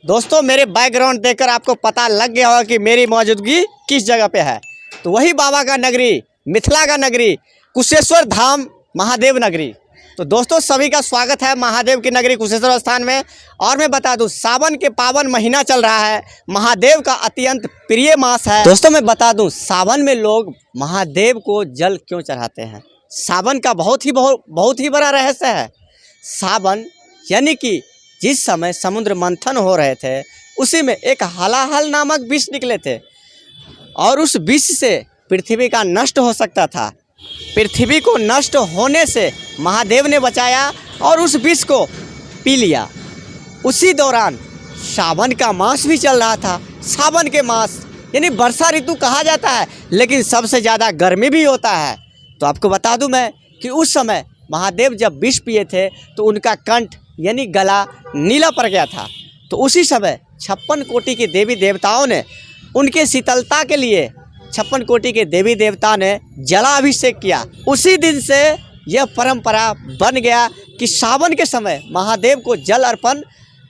दोस्तों मेरे बैकग्राउंड देखकर आपको पता लग गया होगा कि मेरी मौजूदगी किस जगह पे है। तो वही बाबा का नगरी, मिथिला का नगरी, कुशेश्वर धाम, महादेव नगरी। तो दोस्तों सभी का स्वागत है महादेव की नगरी कुशेश्वर स्थान में। और मैं बता दूं, सावन के पावन महीना चल रहा है, महादेव का अत्यंत प्रिय मास है। दोस्तों मैं बता दूं, सावन में लोग महादेव को जल क्यों चढ़ाते हैं। सावन का बहुत ही बड़ा रहस्य है। सावन यानी कि जिस समय समुद्र मंथन हो रहे थे, उसी में एक हलाहल नामक विष निकले थे और उस विष से पृथ्वी का नष्ट हो सकता था। पृथ्वी को नष्ट होने से महादेव ने बचाया और उस विष को पी लिया। उसी दौरान सावन का मास भी चल रहा था। सावन के मास यानी वर्षा ऋतु कहा जाता है, लेकिन सबसे ज़्यादा गर्मी भी होता है। तो आपको बता दूं मैं कि उस समय महादेव जब विष पिए थे तो उनका कंठ यानी गला नीला पड़ गया था। तो उसी समय 56 कोटि के देवी देवताओं ने उनके शीतलता के लिए 56 कोटि के देवी देवता ने जलाभिषेक किया। उसी दिन से यह परंपरा बन गया कि सावन के समय महादेव को जल अर्पण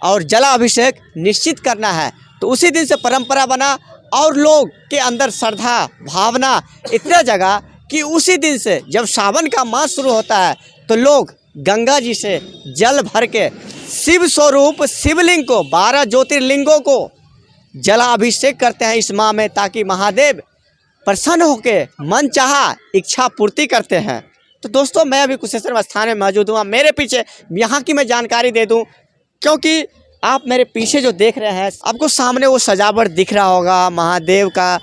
और जलाभिषेक निश्चित करना है। तो उसी दिन से परंपरा बना और लोग के अंदर श्रद्धा भावना इतना जगा कि उसी दिन से जब सावन का मास शुरू होता है तो लोग गंगा जी से जल भर के शिव स्वरूप शिवलिंग को 12 ज्योतिर्लिंगों को जलाभिषेक करते हैं इस माह में, ताकि महादेव प्रसन्न होकर मन चाहा इच्छा पूर्ति करते हैं। तो दोस्तों मैं अभी कुशेश्वर स्थान में मौजूद हूँ। मेरे पीछे यहाँ की मैं जानकारी दे दूँ, क्योंकि आप मेरे पीछे जो देख रहे हैं, आपको सामने वो सजावट दिख रहा होगा, महादेव का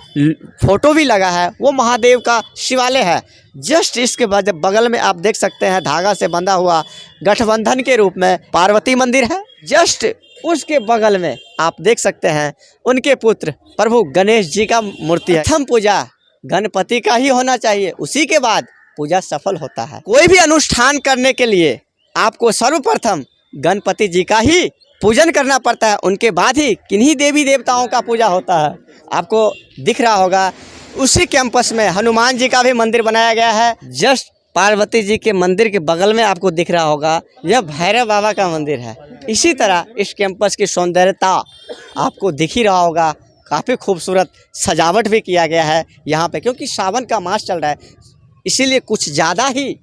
फोटो भी लगा है, वो महादेव का शिवालय है। जस्ट इसके बगल में आप देख सकते हैं धागा से बंधा हुआ गठबंधन के रूप में पार्वती मंदिर है। जस्ट उसके बगल में आप देख सकते हैं उनके पुत्र प्रभु गणेश जी का मूर्ति है। प्रथम पूजा गणपति का ही होना चाहिए, उसी के बाद पूजा सफल होता है। कोई भी अनुष्ठान करने के लिए आपको सर्वप्रथम गणपति जी का ही पूजन करना पड़ता है, उनके बाद ही किन्हीं देवी देवताओं का पूजा होता है। आपको दिख रहा होगा उसी कैंपस में हनुमान जी का भी मंदिर बनाया गया है। जस्ट पार्वती जी के मंदिर के बगल में आपको दिख रहा होगा यह भैरव बाबा का मंदिर है। इसी तरह इस कैंपस की सौंदर्यता आपको दिख ही रहा होगा, काफ़ी खूबसूरत सजावट भी किया गया है यहाँ पे, क्योंकि सावन का मास चल रहा है, इसीलिए कुछ ज़्यादा ही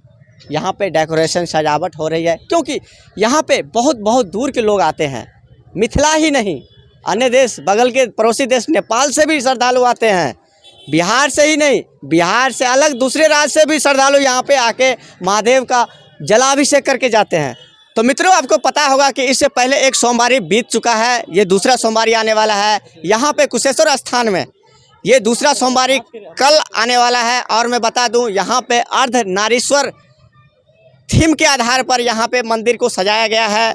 यहाँ पे डेकोरेशन सजावट हो रही है। क्योंकि यहाँ पे बहुत दूर के लोग आते हैं, मिथिला ही नहीं अन्य देश, बगल के पड़ोसी देश नेपाल से भी श्रद्धालु आते हैं, बिहार से ही नहीं, बिहार से अलग दूसरे राज्य से भी श्रद्धालु यहाँ पे आके महादेव का जलाभिषेक करके जाते हैं। तो मित्रों आपको पता होगा कि इससे पहले एक सोमवारी बीत चुका है, ये दूसरा सोमवारी आने वाला है यहाँ पे कुशेश्वर स्थान में। ये दूसरा सोमवारी कल आने वाला है। और मैं बता दूँ, यहाँ पे अर्धनारीश्वर थीम के आधार पर यहाँ पे मंदिर को सजाया गया है।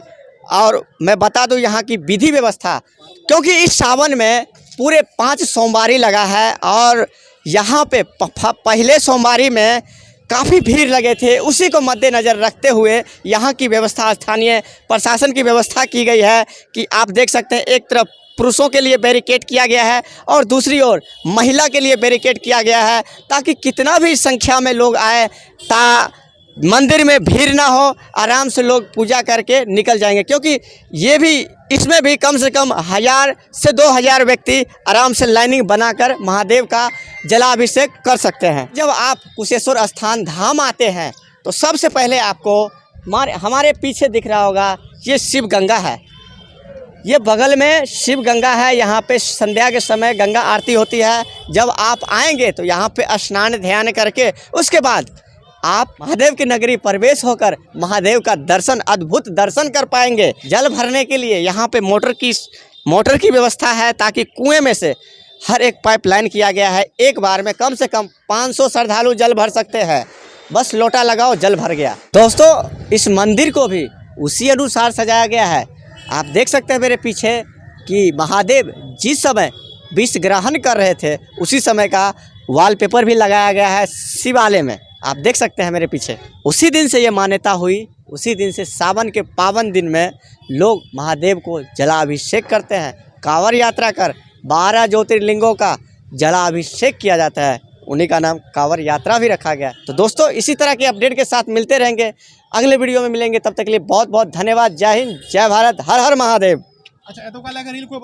और मैं बता दूँ यहाँ की विधि व्यवस्था, क्योंकि इस सावन में पूरे 5 सोमवारी लगा है और यहाँ पे पहले सोमवारी में काफ़ी भीड़ लगे थे, उसी को मद्देनज़र रखते हुए यहाँ की व्यवस्था, स्थानीय प्रशासन की व्यवस्था की गई है कि आप देख सकते हैं एक तरफ पुरुषों के लिए बैरिकेड किया गया है और दूसरी ओर महिला के लिए बैरिकेड किया गया है, ताकि कितना भी संख्या में लोग आए मंदिर में भीड़ ना हो, आराम से लोग पूजा करके निकल जाएंगे। क्योंकि ये भी इसमें भी कम से कम 1000 से 2000 व्यक्ति आराम से लाइनिंग बनाकर महादेव का जलाभिषेक कर सकते हैं। जब आप कुशेश्वर स्थान धाम आते हैं तो सबसे पहले आपको हमारे पीछे दिख रहा होगा ये शिव गंगा है, ये बगल में शिव गंगा है। यहाँ पे संध्या के समय गंगा आरती होती है। जब आप आएंगे तो यहाँ पे स्नान ध्यान करके उसके बाद आप महादेव की नगरी प्रवेश होकर महादेव का दर्शन, अद्भुत दर्शन कर पाएंगे। जल भरने के लिए यहाँ पे मोटर की व्यवस्था है, ताकि कुएं में से हर एक पाइपलाइन किया गया है। एक बार में कम से कम 500 श्रद्धालु जल भर सकते हैं, बस लोटा लगाओ जल भर गया। दोस्तों इस मंदिर को भी उसी अनुसार सजाया गया है। आप देख सकते हैं मेरे पीछे कि महादेव जिस समय विष ग्रहण कर रहे थे उसी समय का वॉलपेपर भी लगाया गया है शिवालय में, आप देख सकते हैं मेरे पीछे। उसी दिन से ये मान्यता हुई, उसी दिन से सावन के पावन दिन में लोग महादेव को जलाभिषेक करते हैं। कांवड़ यात्रा कर 12 ज्योतिर्लिंगों का जलाभिषेक किया जाता है, उन्हीं का नाम कांवड़ यात्रा भी रखा गया। तो दोस्तों इसी तरह के अपडेट के साथ मिलते रहेंगे, अगले वीडियो में मिलेंगे। तब तक के लिए बहुत बहुत धन्यवाद। जय हिंद, जय भारत, हर हर महादेव। अच्छा, ए तो का लगा रील को